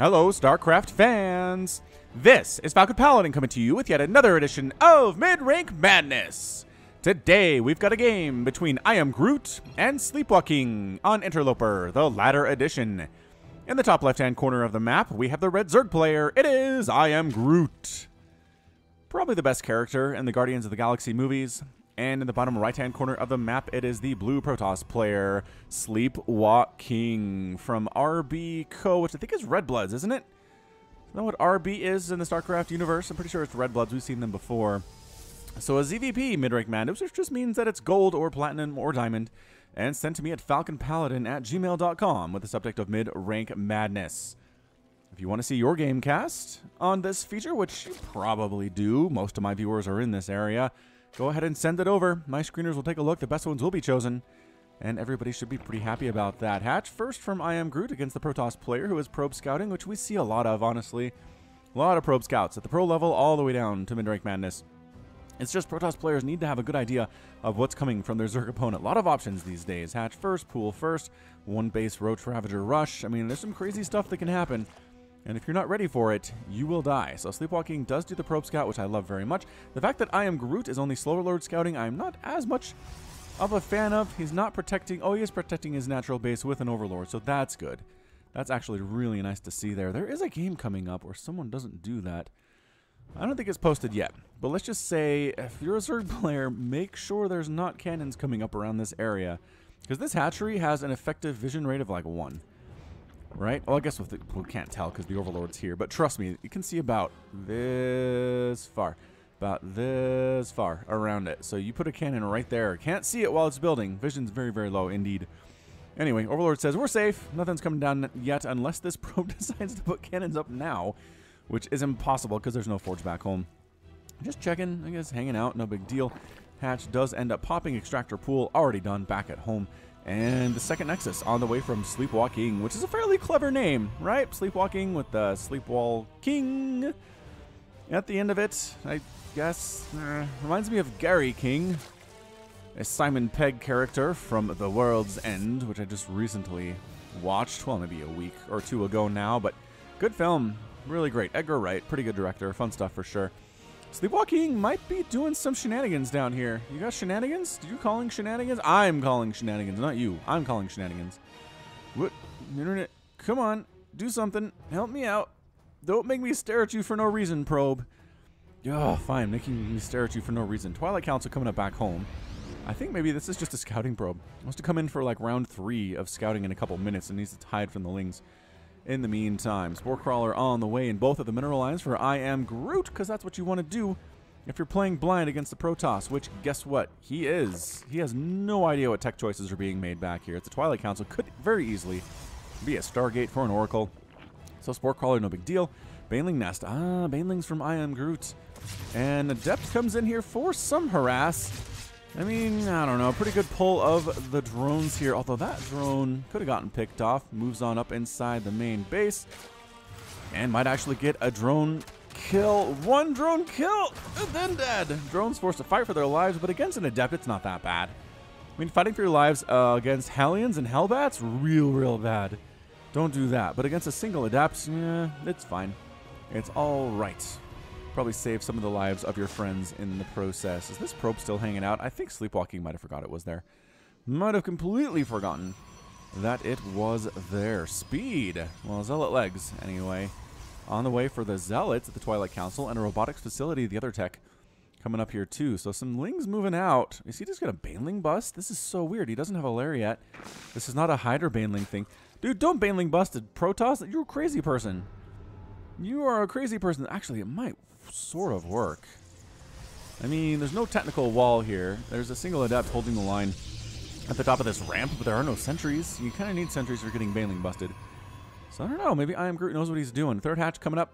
Hello, StarCraft fans! This is Falcon Paladin coming to you with yet another edition of MidRank Madness! Today, we've got a game between iamgroot and SleepwalKing on Interloper, the latter edition. In the top left-hand corner of the map, we have the red Zerg player. It is iamgroot. Probably the best character in the Guardians of the Galaxy movies. And in the bottom right-hand corner of the map, it is the blue Protoss player, SleepwalKing from RB Co., which I think is Red Bloods, isn't it? Isn't that what RB is in the StarCraft universe? I'm pretty sure it's Red Bloods. We've seen them before. So a ZVP MidRank Madness, which just means that it's gold or platinum or diamond, and sent to me at falconpaladin@gmail.com with the subject of MidRank Madness. If you want to see your game cast on this feature, which you probably do, most of my viewers are in this area, go ahead and send it over. My screeners will take a look. The best ones will be chosen. And everybody should be pretty happy about that. Hatch first from iamgroot against the Protoss player who is probe scouting, which we see a lot of, honestly. A lot of probe scouts at the pro level all the way down to MidRank Madness. It's just Protoss players need to have a good idea of what's coming from their Zerg opponent. A lot of options these days. Hatch first, pool first, one base Roach Ravager rush. I mean, there's some crazy stuff that can happen. And if you're not ready for it, you will die. So SleepwalKing does do the probe scout, which I love very much. The fact that iamgroot is only slower lord scouting, I'm not as much of a fan of. He's not protecting. Oh, he is protecting his natural base with an overlord, so that's good. That's actually really nice to see there. There is a game coming up where someone doesn't do that. I don't think it's posted yet, but let's just say if you're a Zerg player, make sure there's not cannons coming up around this area, because this hatchery has an effective vision rate of like 1. Right? Well, I guess we can't tell because the Overlord's here. But trust me, you can see about this far. About this far around it. So you put a cannon right there. Can't see it while it's building. Vision's very, very low indeed. Anyway, Overlord says, we're safe. Nothing's coming down yet unless this probe decides to put cannons up now. Which is impossible because there's no forge back home. Just checking, I guess, hanging out. No big deal. Hatch does end up popping extractor pool. Already done back at home. And the second Nexus on the way from SleepwalKing, which is a fairly clever name, right? SleepwalKing with the SleepwalKing at the end of it, I guess. Reminds me of Gary King, a Simon Pegg character from The World's End, which I just recently watched. Well, maybe a week or two ago now, but good film. Really great. Edgar Wright, pretty good director. Fun stuff for sure. SleepwalKing might be doing some shenanigans down here. You got shenanigans? Did you calling shenanigans? I'm calling shenanigans, not you. I'm calling shenanigans. What? Internet, come on. Do something. Help me out. Don't make me stare at you for no reason, probe. Oh, fine. Making me stare at you for no reason. Twilight Council coming up back home. I think maybe this is just a scouting probe. Wants to come in for like round 3 of scouting in a couple minutes and needs to hide from the lings. In the meantime, Spore Crawler on the way in both of the mineral lines for iamgroot, because that's what you want to do if you're playing blind against the Protoss, which, guess what? He is. He has no idea what tech choices are being made back here. It's a Twilight Council. Could very easily be a Stargate for an Oracle. So Spore Crawler, no big deal. Baneling Nest. Ah, Banelings from iamgroot. And Adept comes in here for some harass. I mean, I don't know. Pretty good pull of the drones here. Although that drone could have gotten picked off. Moves on up inside the main base. And might actually get a drone kill. One drone kill. And then dead. Drones forced to fight for their lives. But against an Adept, it's not that bad. I mean, fighting for your lives against Hellions and Hellbats, real bad. Don't do that. But against a single Adept, yeah, it's fine. It's all right. Probably save some of the lives of your friends in the process. Is this probe still hanging out? I think SleepwalKing might have forgot it was there. Might have completely forgotten that it was there. Speed. Well, Zealot legs, anyway. On the way for the Zealots at the Twilight Council and a robotics facility, the other tech, coming up here too. So some lings moving out. Is he just going to Baneling bust? This is so weird. He doesn't have a Lariat. This is not a Hydra Baneling thing. Dude, don't Baneling bust a Protoss. You're a crazy person. You are a crazy person. Actually, it might sort of work. I mean, there's no technical wall here. There's a single Adept holding the line at the top of this ramp, but there are no sentries. You kind of need sentries for getting Baneling busted. So I don't know. Maybe iamgroot knows what he's doing. Third hatch coming up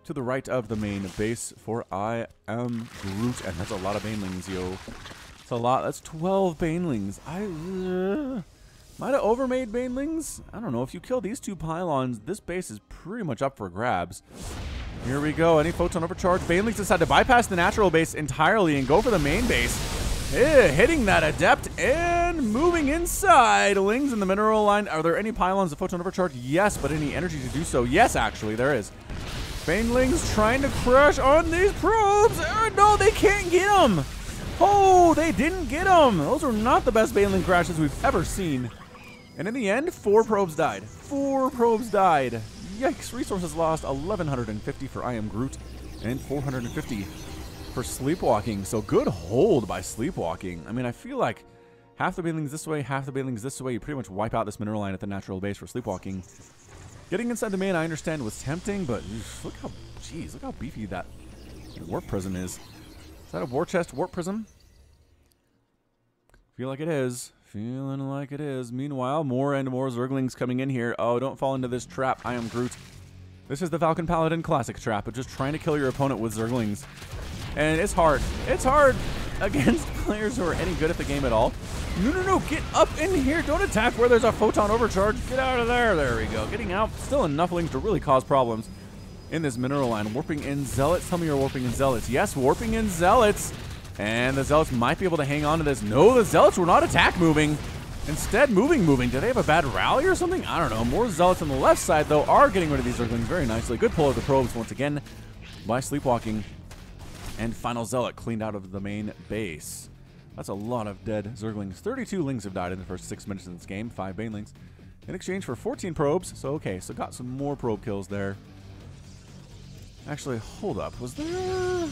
to the right of the main base for iamgroot, and that's a lot of Banelings, yo. It's a lot. That's 12 Banelings. Might have overmade Banelings. I don't know. If you kill these 2 pylons, this base is pretty much up for grabs. Here we go. Any photon overcharge? Banelings decide to bypass the natural base entirely and go for the main base. Hitting that Adept and moving inside. Lings in the mineral line. Are there any pylons of photon overcharge? Yes, but any energy to do so? Yes, actually, there is. Banelings trying to crash on these probes. No, they can't get them. Oh, they didn't get them. Those are not the best Baneling crashes we've ever seen. And in the end, 4 probes died. 4 probes died. Yikes. Resources lost 1,150 for iamgroot and 450 for SleepwalKing. So good hold by SleepwalKing. I mean, I feel like half the Banelings this way, half the Banelings this way. You pretty much wipe out this mineral line at the natural base for SleepwalKing. Getting inside the main, I understand, was tempting, but look how, jeez, look how beefy that warp prism is. Is that a war chest warp prism? Feel like it is. Feeling like it is. Meanwhile, more and more Zerglings coming in here. Oh, don't fall into this trap. iamgroot. This is the Falcon Paladin classic trap, but just trying to kill your opponent with Zerglings. And it's hard. It's hard against players who are any good at the game at all. No, no, no. Get up in here. Don't attack where there's a photon overcharge. Get out of there. There we go. Getting out. Still enough Lings to really cause problems in this mineral line. Warping in Zealots. Tell me you're warping in Zealots. Yes, warping in Zealots. And the Zealots might be able to hang on to this. No, the Zealots were not attack moving. Instead, moving. Do they have a bad rally or something? I don't know. More Zealots on the left side, though, are getting rid of these Zerglings very nicely. Good pull of the probes once again by SleepwalKing. And final Zealot cleaned out of the main base. That's a lot of dead Zerglings. 32 Lings have died in the first 6 minutes of this game. 5 Banelings. In exchange for 14 probes. So, okay. So, got some more probe kills there. Actually, hold up. Was there...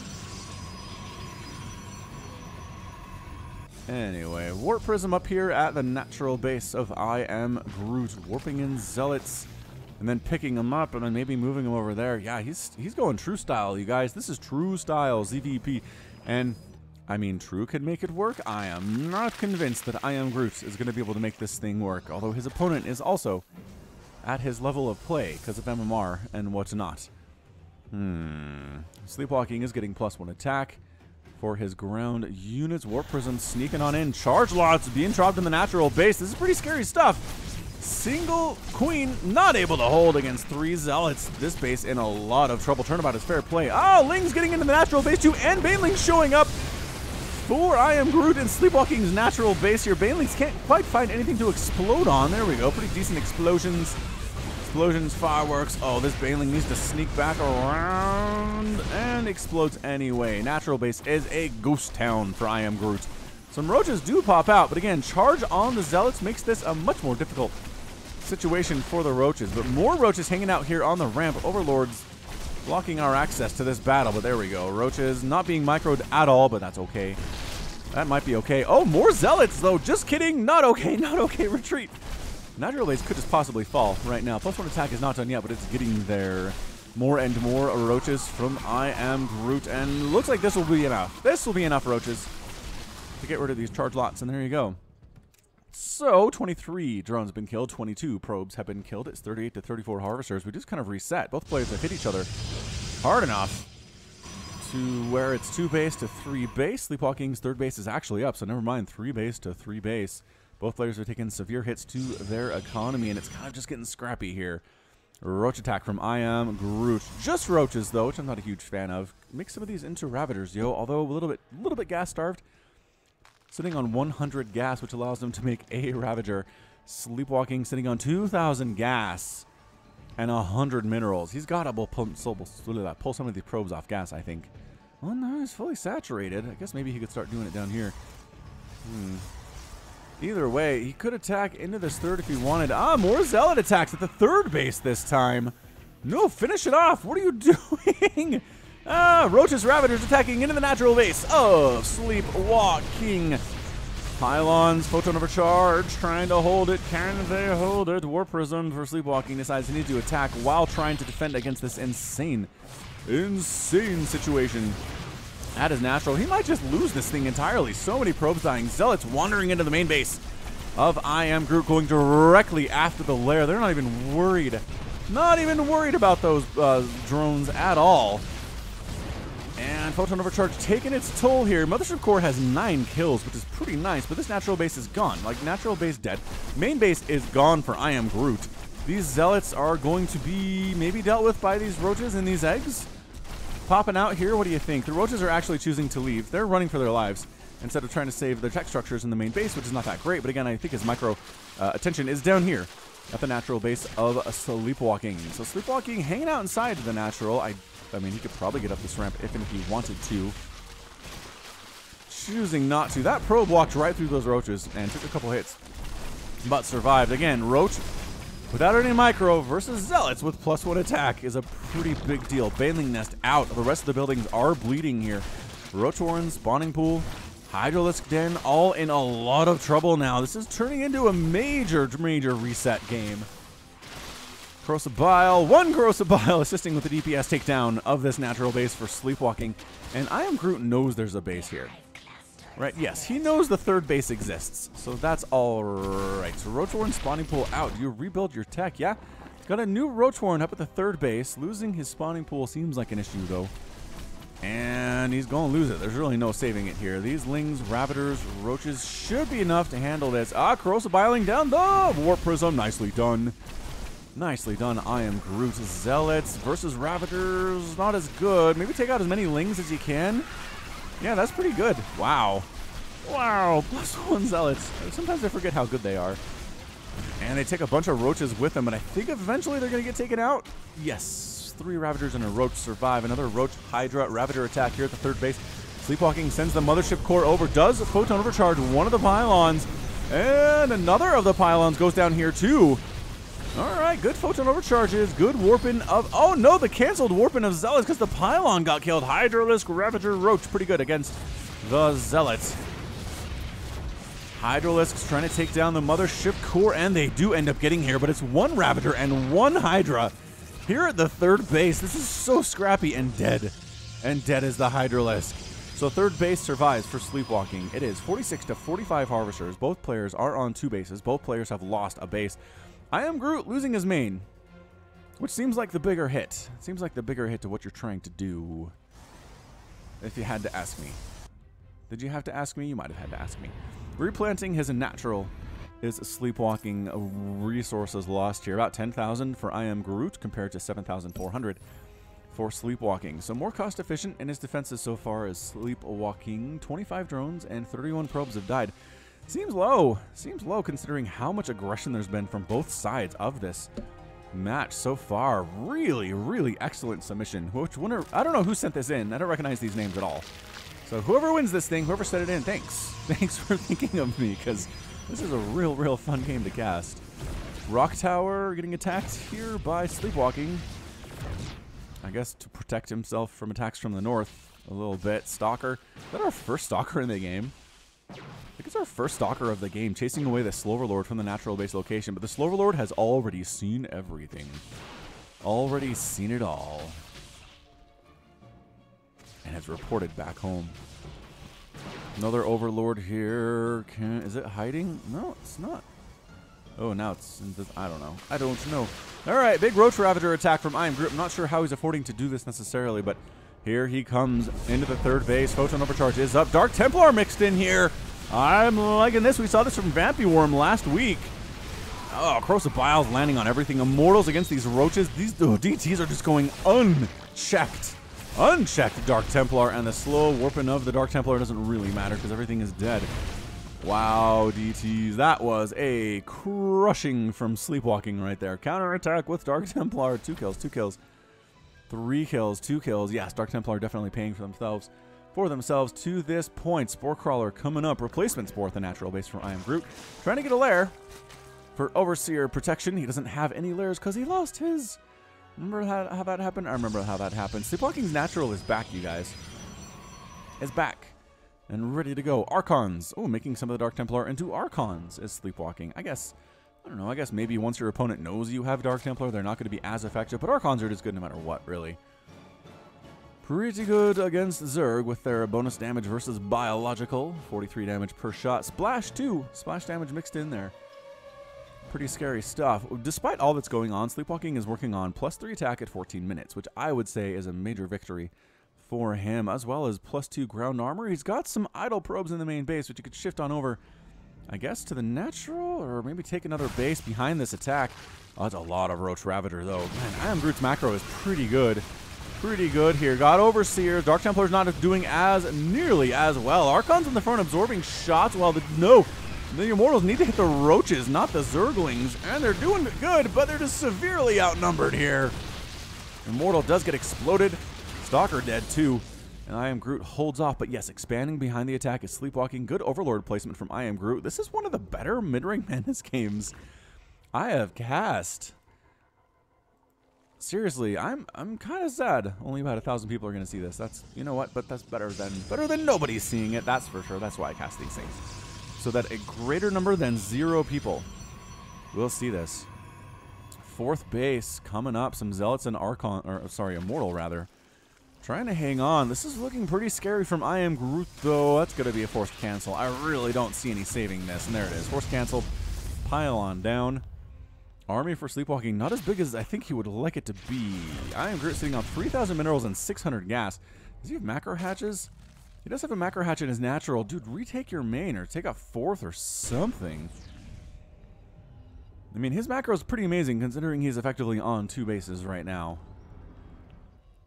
Anyway, Warp Prism up here at the natural base of iamgroot. Warping in Zealots. And then picking them up and then maybe moving them over there. Yeah, he's going true style, you guys. This is true style, ZVP. And, I mean, true can make it work. I am not convinced that iamgroot is going to be able to make this thing work. Although his opponent is also at his level of play because of MMR and whatnot. SleepwalKing is getting +1 attack for his ground units. Warp Prism sneaking on in. Charge lots being dropped in the natural base. This is pretty scary stuff. Single Queen not able to hold against 3 Zealots. This base in a lot of trouble. Turnabout is fair play. Oh, Ling's getting into the natural base too, and Banelings showing up for iamgroot and SleepwalKing's natural base here. Banelings can't quite find anything to explode on. There we go. Pretty decent explosions. Explosions, fireworks. Oh, this Baneling needs to sneak back around and explodes anyway. Natural base is a ghost town for iamgroot. Some roaches do pop out, but again, charge on the Zealots makes this a much more difficult situation for the roaches. But more roaches hanging out here on the ramp. Overlords blocking our access to this battle, but there we go. Roaches not being microed at all, but that's okay. That might be okay. Oh, more Zealots, though. Just kidding. Not okay. Not okay. Retreat. Natural base could just possibly fall right now. +1 attack is not done yet, but it's getting there. More and more roaches from iamgroot, and looks like this will be enough. This will be enough roaches to get rid of these charge lots, and there you go. So, 23 drones have been killed, 22 probes have been killed. It's 38 to 34 harvesters. We just kind of reset. Both players have hit each other hard enough to where it's 2 base to 3 base. SleepwalKing's 3rd base is actually up, so never mind, 3 base to 3 base. Both players are taking severe hits to their economy, and it's kind of just getting scrappy here. Roach attack from iamgroot. Just roaches, though, which I'm not a huge fan of. Make some of these into Ravagers, yo, although a little bit gas-starved. Sitting on 100 gas, which allows them to make a Ravager. SleepwalKing sitting on 2,000 gas and 100 minerals. He's got to pull some of these probes off gas, I think. Oh, no, he's fully saturated. I guess maybe he could start doing it down here. Either way, he could attack into this 3rd if he wanted. Ah, more Zealot attacks at the 3rd base this time. No, finish it off. What are you doing? Roaches Ravagers attacking into the natural base of SleepwalKing. Pylons, photon overcharge, trying to hold it. Can they hold it? Warp Prism for SleepwalKing decides he needs to attack while trying to defend against this insane situation. That is natural. He might just lose this thing entirely. So many probes dying. Zealots wandering into the main base of iamgroot, going directly after the lair. They're not even worried. Not even worried about those drones at all. And Photon Overcharge taking its toll here. Mothership Core has 9 kills, which is pretty nice, but this natural base is gone. Like, natural base dead. Main base is gone for iamgroot. These Zealots are going to be maybe dealt with by these roaches and these eggs. Popping out here, what do you think? The roaches are actually choosing to leave. They're running for their lives. instead of trying to save their tech structures in the main base, which is not that great. But again, I think his micro attention is down here at the natural base of SleepwalKing. So SleepwalKing hanging out inside the natural. I mean, he could probably get up this ramp if and if he wanted to. Choosing not to. That probe walked right through those roaches and took a couple hits, but survived. Again, roach without any micro versus zealots with +1 attack is a pretty big deal. Baneling nest out. The rest of the buildings are bleeding here. Roach warren, spawning pool, Hydralisk Den, all in a lot of trouble now. This is turning into a major reset game. Corrosive Bile, one Corrosive Bile assisting with the DPS takedown of this natural base for SleepwalKing. And iamgroot knows there's a base here. Right, yes, he knows the third base exists, so that's all right. So Roach Warren spawning pool out. You rebuild your tech, yeah? Got a new Roach Warren up at the third base. Losing his spawning pool seems like an issue, though. And he's going to lose it. There's really no saving it here. These Lings, Ravagers, Roaches should be enough to handle this. Corrosive Biling down the Warp Prism. Nicely done. Nicely done. iamgroot. Zealots versus Ravagers. Not as good. Maybe take out as many Lings as you can. Yeah, that's pretty good. Wow. Wow. +1 Zealots. Sometimes I forget how good they are. And they take a bunch of Roaches with them, and I think eventually they're going to get taken out. Yes. 3 Ravagers and a Roach survive. Another Roach Hydra Ravager attack here at the third base. SleepwalKing sends the Mothership Core over. Does Photon overcharge one of the pylons. And another of the pylons goes down here, too. All right, good Photon overcharges. Good warping of... Oh, no, the canceled warping of Zealots because the pylon got killed. Hydralisk, Ravager, Roach. Pretty good against the Zealots. Hydralisk's trying to take down the Mothership Core, and they do end up getting here, but it's 1 Ravager and 1 Hydra here at the third base. This is so scrappy and dead. And dead is the Hydralisk. So third base survives for SleepwalKing. It is 46 to 45 Harvesters. Both players are on 2 bases. Both players have lost a base. iamgroot losing his main, which seems like the bigger hit. It seems like the bigger hit to what you're trying to do, if you had to ask me. Did you have to ask me? You might have had to ask me. Replanting his natural is SleepwalKing resources lost here. About 10,000 for iamgroot compared to 7,400 for SleepwalKing. So more cost efficient in his defenses so far as SleepwalKing. 25 drones and 31 probes have died. Seems low. Seems low considering how much aggression there's been from both sides of this match so far. Really, really excellent submission. Which winner? I don't know who sent this in. I don't recognize these names at all. So whoever wins this thing, whoever sent it in, thanks. Thanks for thinking of me, because this is a real fun game to cast. Rock Tower getting attacked here by SleepwalKing. I guess to protect himself from attacks from the north a little bit. Stalker. Is that our first Stalker in the game? I think it's our first Stalker of the game, chasing away the Sloverlord from the natural base location. But the Sloverlord has already seen everything. Already seen it all. And has reported back home. Another Overlord here. Is it hiding? No, it's not. Oh, now it's... I don't know. I don't know. All right, big Roach Ravager attack from iamgroot. I'm not sure how he's affording to do this necessarily, but here he comes into the third base. Photon Overcharge is up. Dark Templar mixed in here. I'm liking this. We saw this from Vampy Worm last week. Oh, Corrosive Bile's landing on everything. Immortals against these Roaches. These DTs are just going unchecked. Unchecked Dark Templar, and the slow warping of the Dark Templar doesn't really matter because everything is dead. Wow, DTs. That was a crushing from SleepwalKing right there. Counterattack with Dark Templar. 2 kills, 2 kills. 3 kills, 2 kills. Yes, Dark Templar definitely paying for themselves to this point. Spore Crawler coming up. Replacement Spore at the natural base from iamgroot. Trying to get a lair for Overseer protection. He doesn't have any lairs because he lost his... Remember how that happened? I remember how that happened. SleepwalKing's natural is back, you guys. Is back. And ready to go. Archons. Oh, making some of the Dark Templar into Archons is SleepwalKing. I guess, I don't know, I guess maybe once your opponent knows you have Dark Templar, they're not going to be as effective. But Archons are just good no matter what, really. Pretty good against Zerg with their bonus damage versus biological. 43 damage per shot. Splash, too. Splash damage mixed in there. Pretty scary stuff. Despite all that's going on, SleepwalKing is working on +3 attack at 14 minutes, which I would say is a major victory for him, as well as +2 ground armor. He's got some idle probes in the main base, which you could shift on over, I guess, to the natural, or maybe take another base behind this attack. Oh, that's a lot of Roach Ravager, though. Man, iamgroot's macro is pretty good. pretty good here. Got Overseer. Dark Templar's not doing as nearly as well. Archon's in the front absorbing shots while the Immortals need to hit the Roaches, not the Zerglings. And they're doing good, but they're just severely outnumbered here. Immortal does get exploded. Stalker dead too. And iamgroot holds off, but yes, expanding behind the attack is SleepwalKing. Good Overlord placement from iamgroot. This is one of the better mid-rank Madness games I have cast. Seriously, I'm kind of sad. Only about 1,000 people are going to see this. That's, you know what, but that's better than nobody seeing it. That's for sure. That's why I cast these things, so that a greater number than 0 people will see this. 4th base coming up. Some Zealots and Immortal rather. Trying to hang on. This is looking pretty scary from iamgroot, though. That's going to be a forced cancel. I really don't see any saving this. And there it is. Forced canceled. Pile on down. Army for SleepwalKing, not as big as I think he would like it to be. iamgroot sitting on 3,000 minerals and 600 gas. Does he have macro hatches? He does have a macro hatch in his natural. Dude, retake your main or take a 4th or something. I mean, his macro is pretty amazing considering he's effectively on 2 bases right now.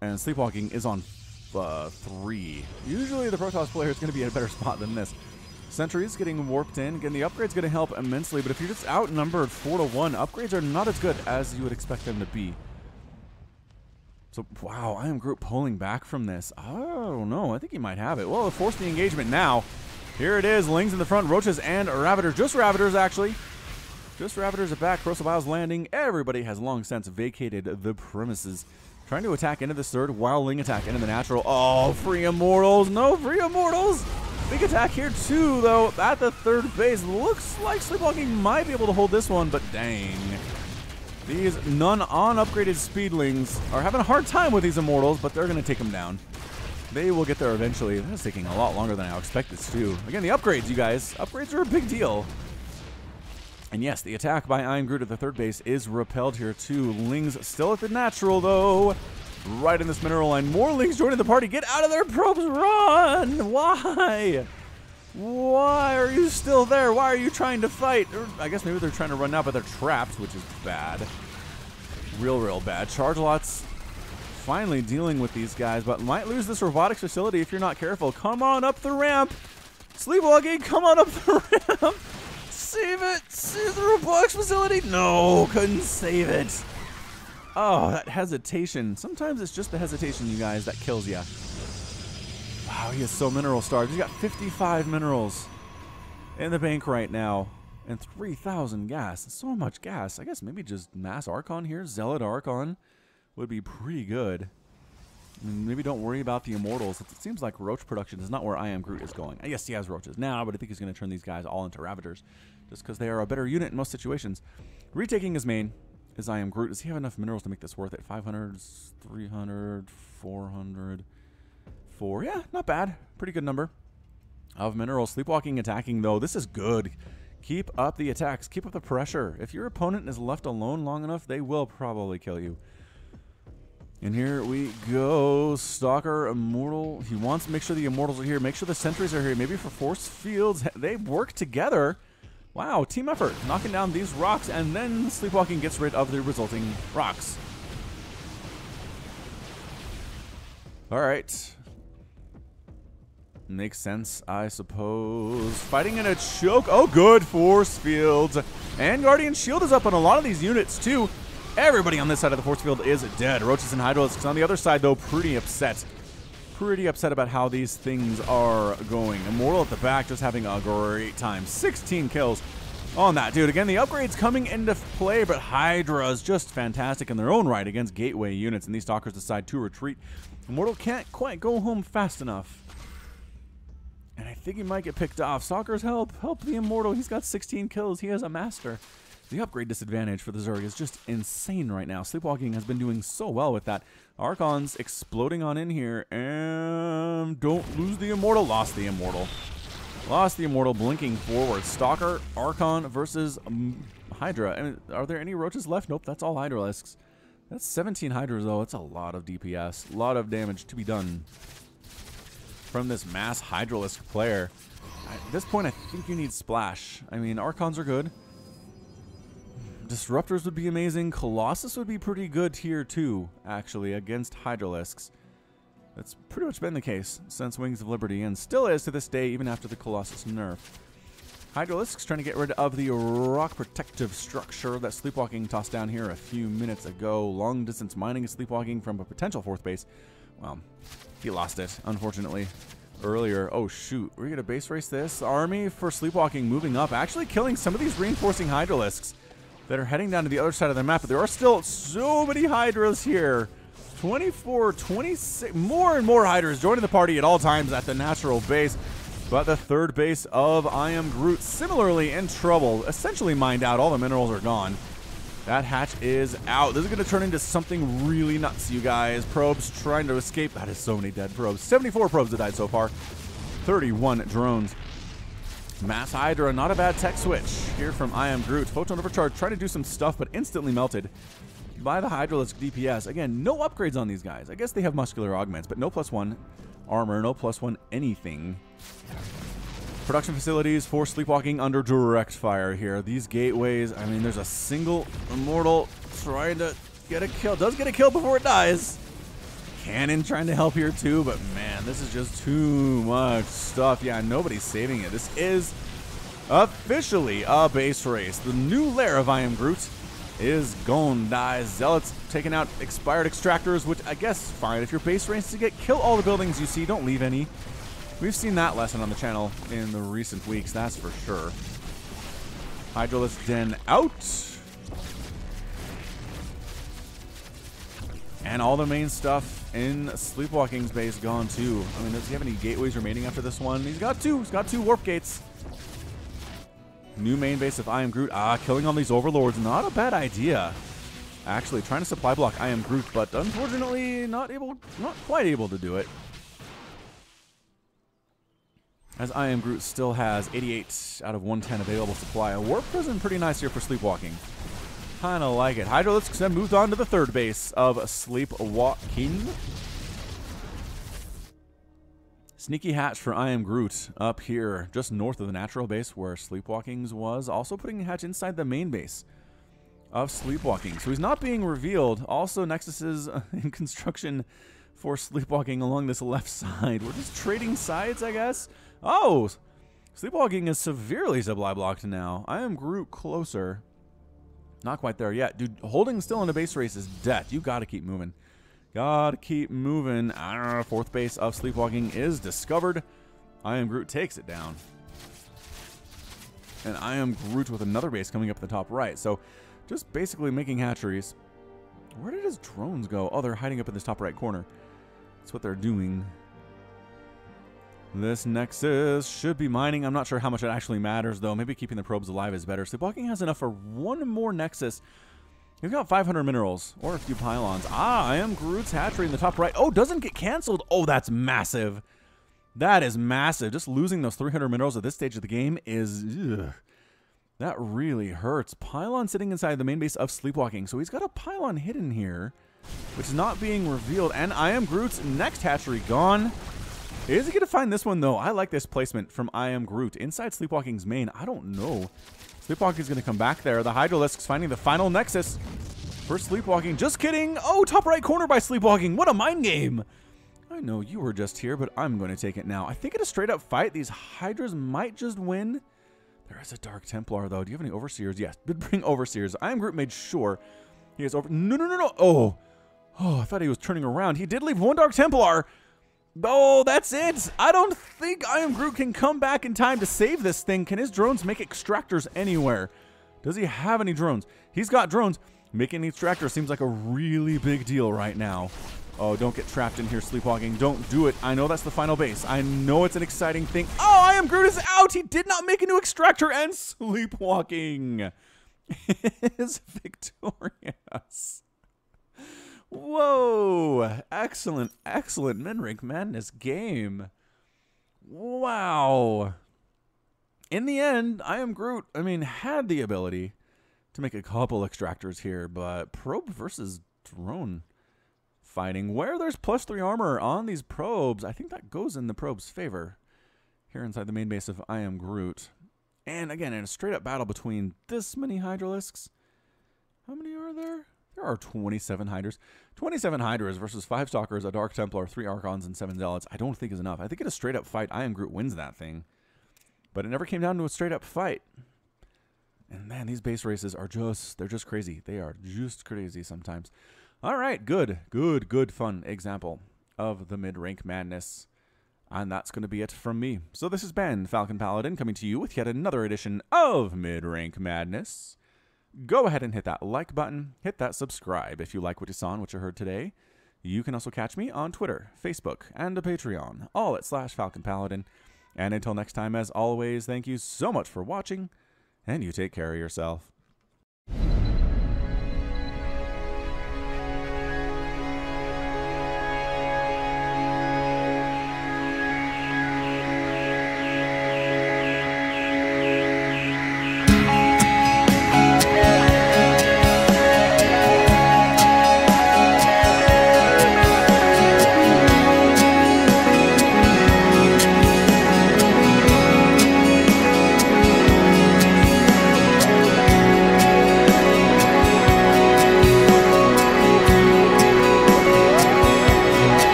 And SleepwalKing is on 3. Usually the Protoss player is going to be in a better spot than this. Sentries getting warped in. Again, the upgrade's going to help immensely, but if you're just outnumbered 4-1, upgrades are not as good as you would expect them to be. So, wow, iamgroot pulling back from this. I don't know. I think he might have it. Well, force the engagement now. Here it is. Lings in the front. Roaches and Ravagers. Just Ravagers, actually. Just Ravagers are back. Corrosive Isles landing. Everybody has long since vacated the premises. Trying to attack into this third. Wildling attack into the natural. Oh, free Immortals. No free Immortals. Big attack here, too, though, at the 3rd base. Looks like SleepwalKing might be able to hold this one, but dang. These none-on-upgraded Speedlings are having a hard time with these Immortals, but they're going to take them down. They will get there eventually. That's taking a lot longer than I expected to. Again, the upgrades, you guys. Upgrades are a big deal. And yes, the attack by iamgroot at the 3rd base is repelled here, too. Lings still at the natural, though. Right in this mineral line. More Lings joining the party. Get out of there, probes. Run! Why? Why are you still there? Why are you trying to fight? Or I guess maybe they're trying to run now, but they're trapped, which is bad. Real bad. Charge lots finally dealing with these guys, but might lose this robotics facility if you're not careful. Come on up the ramp. SleepwalKing, come on up the ramp. Save it. Save the robotics facility. No, couldn't save it. Oh, that hesitation. Sometimes it's just the hesitation, you guys, that kills you. Wow, he is so mineral starved. He's got 55 minerals in the bank right now. And 3,000 gas. So much gas. I guess maybe just mass Archon here. Zealot Archon would be pretty good. I mean, maybe don't worry about the Immortals. It seems like Roach production is not where iamgroot is going. I guess he has Roaches now, but I think he's going to turn these guys all into Ravagers. Just because they are a better unit in most situations. Retaking his main is iamgroot. Does he have enough minerals to make this worth it? 500, 300, 400, 4. Yeah, not bad. Pretty good number of minerals. SleepwalKing attacking, though. This is good. Keep up the attacks. Keep up the pressure. If your opponent is left alone long enough, they will probably kill you. And here we go. Stalker, Immortal. He wants to make sure the Immortals are here. Make sure the Sentries are here. Maybe for force fields. They work together. Wow, team effort. Knocking down these rocks, and then SleepwalKing gets rid of the resulting rocks. All right. Makes sense, I suppose. Fighting in a choke. Oh, good. Force fields. And Guardian Shield is up on a lot of these units, too. Everybody on this side of the force field is dead. Roaches and Hydralisks on the other side, though, pretty upset. Pretty upset about how these things are going. Immortal at the back just having a great time. 16 kills on that, dude. Again, the upgrades coming into play, but Hydra is just fantastic in their own right against gateway units, and these Stalkers decide to retreat. Immortal can't quite go home fast enough. And I think he might get picked off. Stalkers, help. Help the Immortal. He's got 16 kills. He has a master. The upgrade disadvantage for the Zerg is just insane right now. SleepwalKing has been doing so well with that. Archon's exploding on in here. And don't lose the Immortal. Lost the Immortal. Lost the Immortal, blinking forward. Stalker, Archon versus Hydra. I mean, are there any Roaches left? Nope, that's all Hydralisks. That's 17 Hydras, though. It's a lot of DPS. A lot of damage to be done from this mass Hydralisk player. At this point, I think you need Splash. I mean, Archons are good. Disruptors would be amazing. Colossus would be pretty good here too, actually, against Hydralisks. That's pretty much been the case since Wings of Liberty, and still is to this day, even after the Colossus nerf. Hydralisks trying to get rid of the rock protective structure that SleepwalKing tossed down here a few minutes ago. Long distance mining is SleepwalKing from a potential 4th base. Well, he lost it, unfortunately, earlier. Oh, shoot. We're going to base race this. Army for SleepwalKing moving up, actually killing some of these reinforcing Hydralisks that are heading down to the other side of the map. But there are still so many Hydras here. 24, 26, more and more Hydras joining the party at all times at the natural base. But the 3rd base of iamgroot similarly in trouble. Essentially mined out. All the minerals are gone. That hatch is out. This is going to turn into something really nuts, you guys. Probes trying to escape. That is so many dead probes. 74 probes have died so far. 31 drones. Mass Hydra, not a bad tech switch here from iamgroot. Photon Overcharge trying to do some stuff, but instantly melted by the Hydralisk DPS. Again, no upgrades on these guys. I guess they have muscular augments, but no +1 armor, no +1 anything. Production facilities for SleepwalKing under direct fire here. These gateways, I mean, there's a single immortal trying to get a kill. Does get a kill before it dies. Cannon trying to help here too, but man, this is just too much stuff. Yeah, nobody's saving it. This is officially a base race. The new lair of iamgroot is gone. Die. Zealots taking out expired extractors, which I guess fine. If your base race to get, kill all the buildings you see. Don't leave any. We've seen that lesson on the channel in the recent weeks, that's for sure. Hydralisk Den out. And all the main stuff in SleepwalKing's base gone too. I mean, does he have any gateways remaining after this one? He's got 2. He's got 2 warp gates. New main base of iamgroot. Killing all these overlords. Not a bad idea. Actually, trying to supply block iamgroot, but unfortunately not quite able to do it. As iamgroot still has 88 out of 110 available supply. A warp prison pretty nice here for SleepwalKing. Kind of like it. Hydralisks have moved on to the 3rd base of SleepwalKing. Sneaky hatch for iamgroot up here, just north of the natural base where SleepwalKing's was. Also putting a hatch inside the main base of SleepwalKing. So he's not being revealed. Also, Nexuses in construction for SleepwalKing along this left side. We're just trading sides, I guess. Oh, SleepwalKing is severely supply blocked now. iamgroot closer. Not quite there yet. Dude, holding still in a base race is death. You got to keep moving. Gotta keep moving. 4th base of SleepwalKing is discovered. iamgroot takes it down. And iamgroot with another base coming up at the top right. So just basically making hatcheries. Where did his drones go? Oh, they're hiding up in this top right corner. That's what they're doing. This Nexus should be mining. I'm not sure how much it actually matters, though. Maybe keeping the probes alive is better. SleepwalKing has enough for 1 more Nexus. We've got 500 minerals or a few pylons. iamgroot's hatchery in the top right. Oh, doesn't get canceled. Oh, that's massive. That is massive. Just losing those 300 minerals at this stage of the game is... Ugh, that really hurts. Pylon sitting inside the main base of SleepwalKing. So he's got a pylon hidden here, which is not being revealed. And iamgroot's next hatchery gone. Is he going to find this one, though? I like this placement from iamgroot. Inside SleepwalKing's main, I don't know. SleepwalKing's going to come back there. The Hydralisk's finding the final Nexus for SleepwalKing. Just kidding. Oh, top right corner by SleepwalKing. What a mind game. I know you were just here, but I'm going to take it now. I think in a straight-up fight, these Hydras might just win. There is a Dark Templar, though. Do you have any Overseers? Yes, did bring Overseers. iamgroot made sure he has over... No. Oh, I thought he was turning around. He did leave 1 Dark Templar. Oh, that's it. I don't think iamgroot can come back in time to save this thing. Can his drones make extractors anywhere? Does he have any drones? He's got drones. Making an extractor seems like a really big deal right now. Oh, don't get trapped in here, SleepwalKing. Don't do it. I know that's the final base. I know it's an exciting thing. Oh, iamgroot is out. He did not make a new extractor, and SleepwalKing is victorious. Whoa. Excellent MidRank Madness game. Wow. In the end, iamgroot, I mean, had the ability to make a couple extractors here, but probe versus drone fighting, where there's +3 armor on these probes, I think that goes in the probe's favor here inside the main base of iamgroot. And again, in a straight-up battle between this many Hydralisks How many are there? There are 27 Hydras. 27 Hydras versus 5 Stalkers, a Dark Templar, 3 Archons, and 7 Zealots. I don't think is enough. I think in a straight-up fight, iamgroot wins that thing. But it never came down to a straight-up fight. And man, these base races are they're just crazy. They are just crazy sometimes. All right, good fun example of the mid-rank madness. And that's going to be it from me. So this has been Falcon Paladin coming to you with yet another edition of Mid-Rank Madness. Go ahead and hit that like button. Hit that subscribe if you like what you saw and what you heard today. You can also catch me on Twitter, Facebook, and a Patreon, all at /Falcon Paladin. And until next time, as always, thank you so much for watching, and you take care of yourself.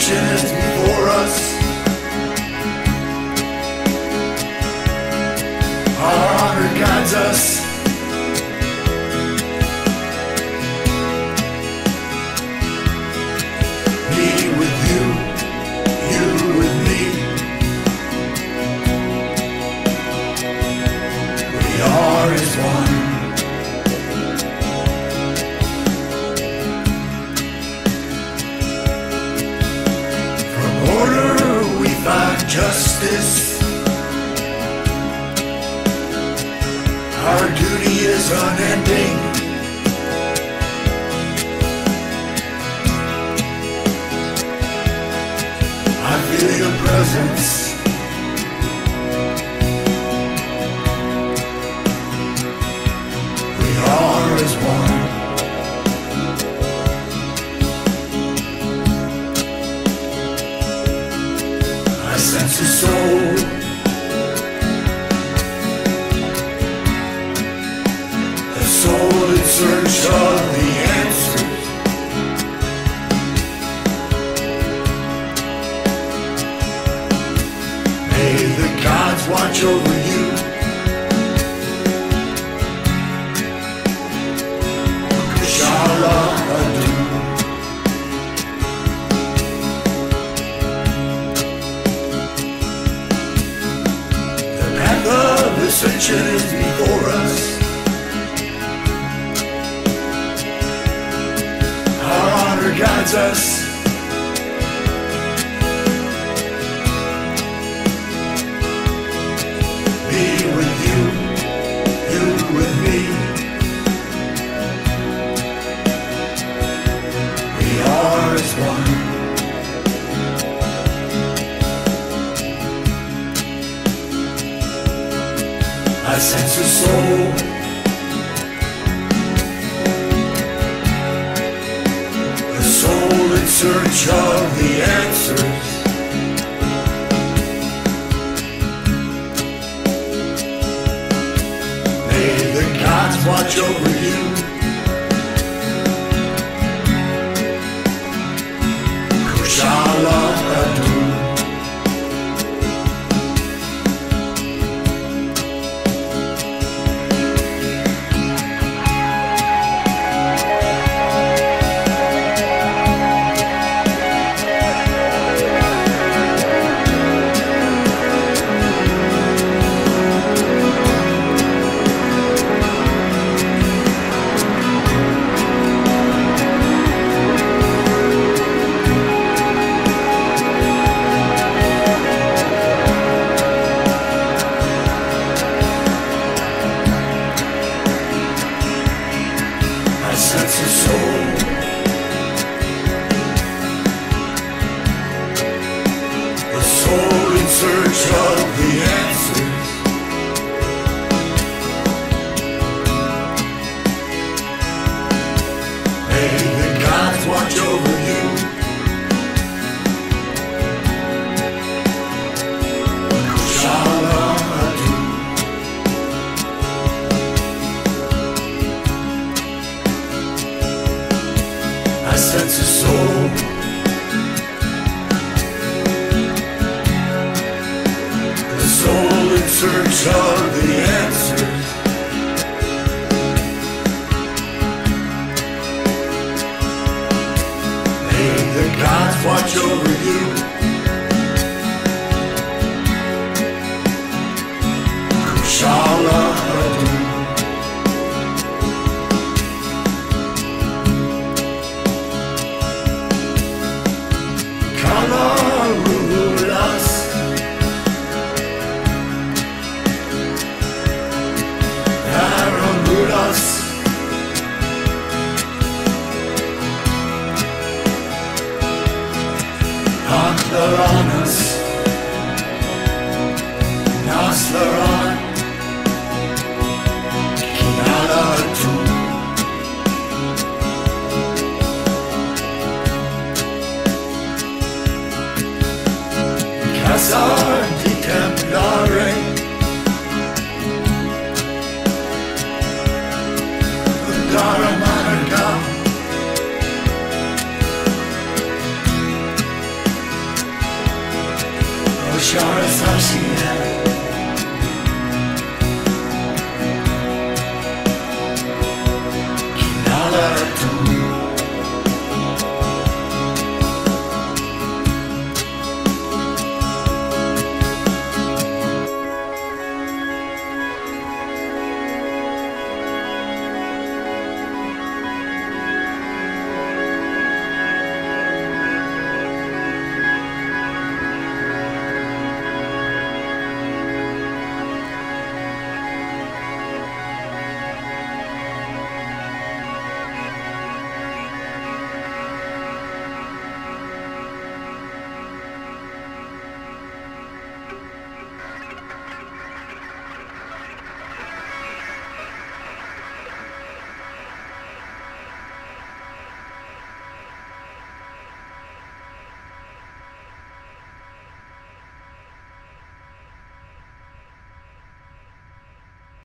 Before us, our honor guides us. Me with you, you with me. We are as one. Justice, our duty is unending. I feel your presence. We are as one. Sense of soul, a soul in search of the answers. May the gods watch over you. Inshallah, adieu. Ascension is before us. Our honor guides us. Me with you, you with me. We are as one. I sense a soul, a soul in search of the answers. May the gods watch over you. Kushala Adu. Search of the answers. May the gods watch over you. I sense a soul. The soul in search of the answers. May the gods watch over you. Kushala Adu. Kalarulas. Aramulas. Aklaranas. Naslaran. Kinalatu. Casar di Templare.